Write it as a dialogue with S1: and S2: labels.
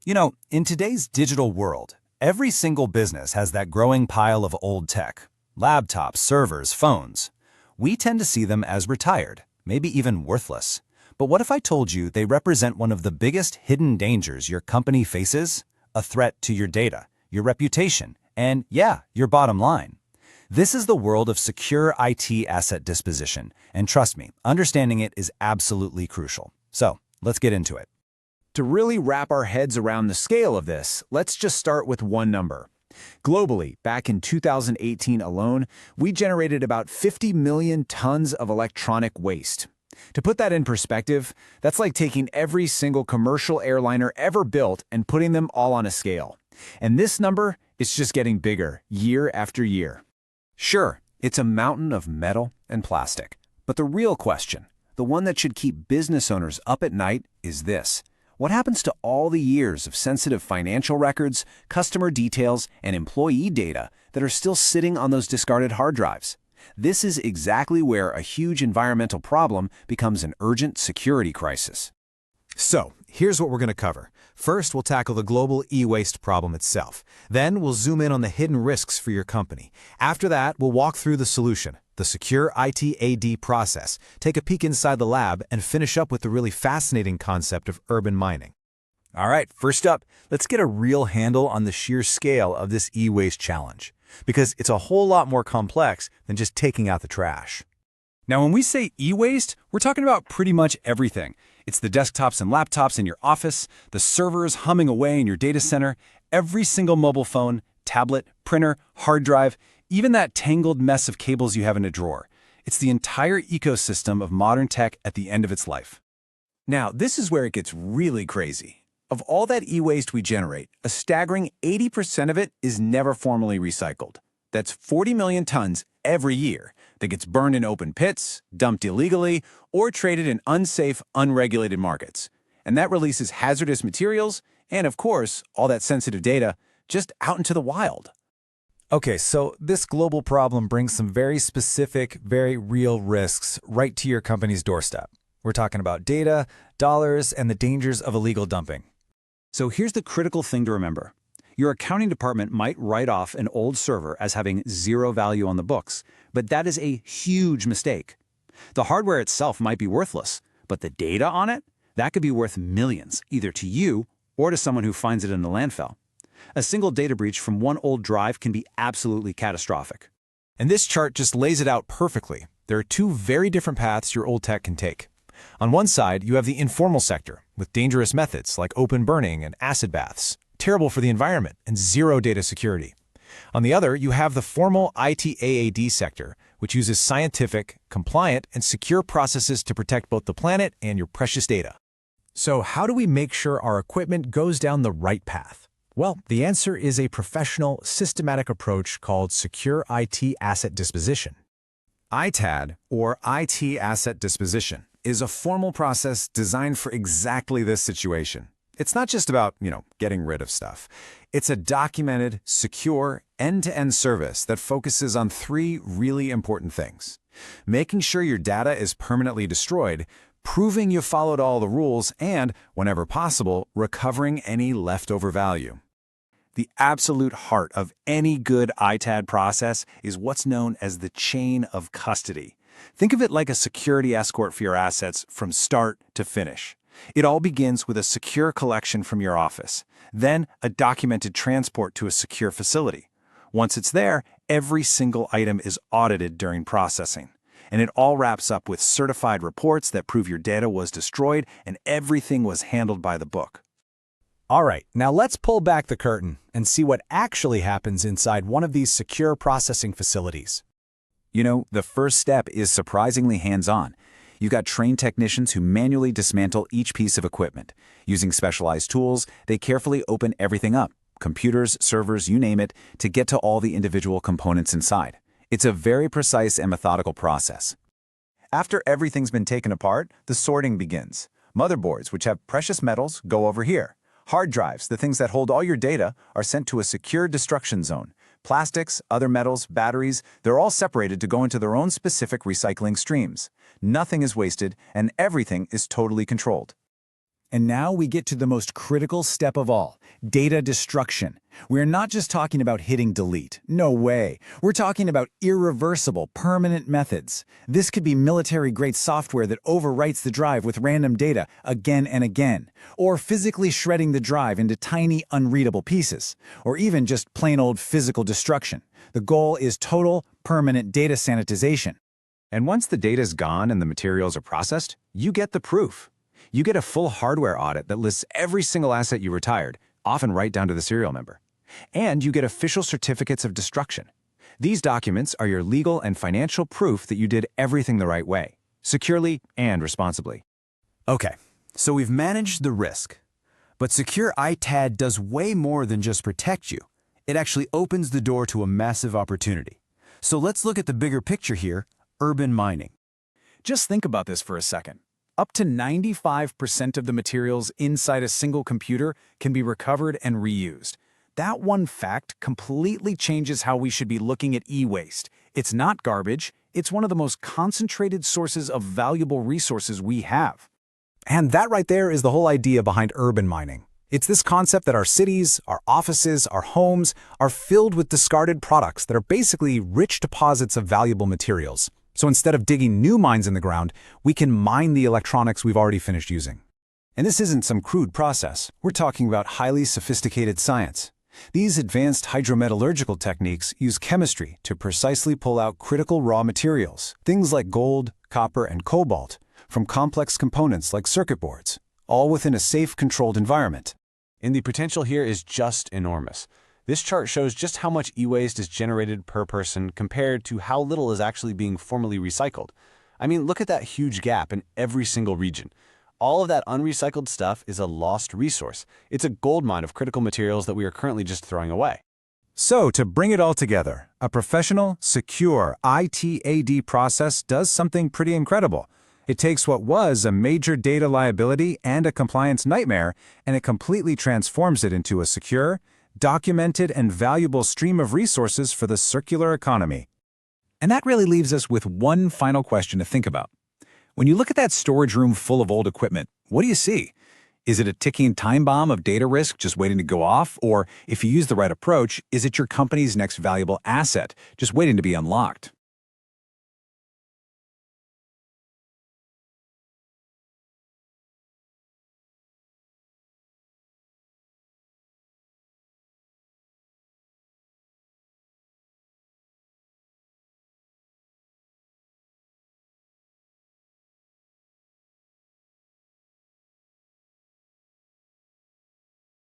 S1: In today's digital world, every single business has that growing pile of old tech. Laptops, servers, phones. We tend to see them as retired, maybe even worthless. But what if I told you they represent one of the biggest hidden dangers your company faces? A threat to your data, your reputation, and your bottom line. This is the world of secure IT asset disposition, and trust me, understanding it is absolutely crucial. So, let's get into it.
S2: To really wrap our heads around the scale of this, let's just start with one number. Globally, back in 2018 alone, we generated about 50 million tons of electronic waste. To put that in perspective, that's like taking every single commercial airliner ever built and putting them all on a scale. And this number is just getting bigger year after year. Sure, it's a mountain of metal and plastic. But the real question, the one that should keep business owners up at night, is this. What happens to all the years of sensitive financial records, customer details, and employee data that are still sitting on those discarded hard drives? This is exactly where a huge environmental problem becomes an urgent security crisis.
S3: So, here's what we're going to cover. First, we'll tackle the global e-waste problem itself. Then, we'll zoom in on the hidden risks for your company. After that, we'll walk through the solution, the Secure ITAD process, take a peek inside the lab, and finish up with the really fascinating concept of urban mining.
S1: All right, first up, let's get a real handle on the sheer scale of this e-waste challenge, because it's a whole lot more complex than just taking out the trash.
S4: Now, when we say e-waste, we're talking about pretty much everything. It's the desktops and laptops in your office, the servers humming away in your data center, every single mobile phone, tablet, printer, hard drive, even that tangled mess of cables you have in a drawer. It's the entire ecosystem of modern tech at the end of its life.
S2: Now, this is where it gets really crazy. Of all that e-waste we generate, a staggering 80% of it is never formally recycled. That's 40 million tons every year that gets burned in open pits, dumped illegally, or traded in unsafe, unregulated markets. And that releases hazardous materials and, of course, all that sensitive data just out into the wild.
S3: Okay, so this global problem brings some very specific, very real risks right to your company's doorstep. We're talking about data, dollars, and the dangers of illegal dumping.
S4: So here's the critical thing to remember. Your accounting department might write off an old server as having zero value on the books, but that is a huge mistake. The hardware itself might be worthless, but the data on it, that could be worth millions, either to you or to someone who finds it in the landfill. A single data breach from one old drive can be absolutely catastrophic.
S3: And this chart just lays it out perfectly. There are two very different paths your old tech can take. On one side, you have the informal sector, with dangerous methods like open burning and acid baths, terrible for the environment and zero data security. On the other, you have the formal ITAD sector, which uses scientific, compliant, and secure processes to protect both the planet and your precious data. So how do we make sure our equipment goes down the right path? Well, the answer is a professional, systematic approach called Secure IT Asset Disposition.
S2: ITAD, or IT Asset Disposition, is a formal process designed for exactly this situation. It's not just about, getting rid of stuff. It's a documented, secure, end-to-end service that focuses on three really important things: making sure your data is permanently destroyed, proving you followed all the rules, and, whenever possible, recovering any leftover value. The absolute heart of any good ITAD process is what's known as the chain of custody. Think of it like a security escort for your assets from start to finish. It all begins with a secure collection from your office, then a documented transport to a secure facility. Once it's there, every single item is audited during processing. And it all wraps up with certified reports that prove your data was destroyed and everything was handled by the book.
S3: All right, now let's pull back the curtain and see what actually happens inside one of these secure processing facilities.
S2: The first step is surprisingly hands-on. You've got trained technicians who manually dismantle each piece of equipment. Using specialized tools, they carefully open everything up, computers, servers, you name it, to get to all the individual components inside. It's a very precise and methodical process. After everything's been taken apart, the sorting begins. Motherboards, which have precious metals, go over here. Hard drives, the things that hold all your data, are sent to a secure destruction zone. Plastics, other metals, batteries, they're all separated to go into their own specific recycling streams. Nothing is wasted, and everything is totally controlled.
S4: And now we get to the most critical step of all, data destruction. We're not just talking about hitting delete. No way. We're talking about irreversible, permanent methods. This could be military-grade software that overwrites the drive with random data again and again, or physically shredding the drive into tiny, unreadable pieces, or even just plain old physical destruction. The goal is total, permanent data sanitization.
S3: And once the data's gone and the materials are processed, you get the proof. You get a full hardware audit that lists every single asset you retired, often right down to the serial number. And you get official certificates of destruction. These documents are your legal and financial proof that you did everything the right way, securely and responsibly.
S1: Okay, so we've managed the risk. But Secure ITAD does way more than just protect you. It actually opens the door to a massive opportunity. So let's look at the bigger picture here, urban mining.
S4: Just think about this for a second. Up to 95% of the materials inside a single computer can be recovered and reused. That one fact completely changes how we should be looking at e-waste. It's not garbage, it's one of the most concentrated sources of valuable resources we have.
S3: And that right there is the whole idea behind urban mining. It's this concept that our cities, our offices, our homes are filled with discarded products that are basically rich deposits of valuable materials. So instead of digging new mines in the ground, we can mine the electronics we've already finished using.
S1: And this isn't some crude process. We're talking about highly sophisticated science. These advanced hydrometallurgical techniques use chemistry to precisely pull out critical raw materials, things like gold, copper, and cobalt, from complex components like circuit boards, all within a safe, controlled environment.
S5: And the potential here is just enormous. This chart shows just how much e-waste is generated per person compared to how little is actually being formally recycled. I mean, look at that huge gap in every single region. All of that unrecycled stuff is a lost resource. It's a goldmine of critical materials that we are currently just throwing away.
S3: So, to bring it all together, a professional, secure ITAD process does something pretty incredible. It takes what was a major data liability and a compliance nightmare, and it completely transforms it into a secure, documented, and valuable stream of resources for the circular economy.
S4: And that really leaves us with one final question to think about. When you look at that storage room full of old equipment, what do you see? Is it a ticking time bomb of data risk just waiting to go off? Or if you use the right approach, is it your company's next valuable asset just waiting to be unlocked?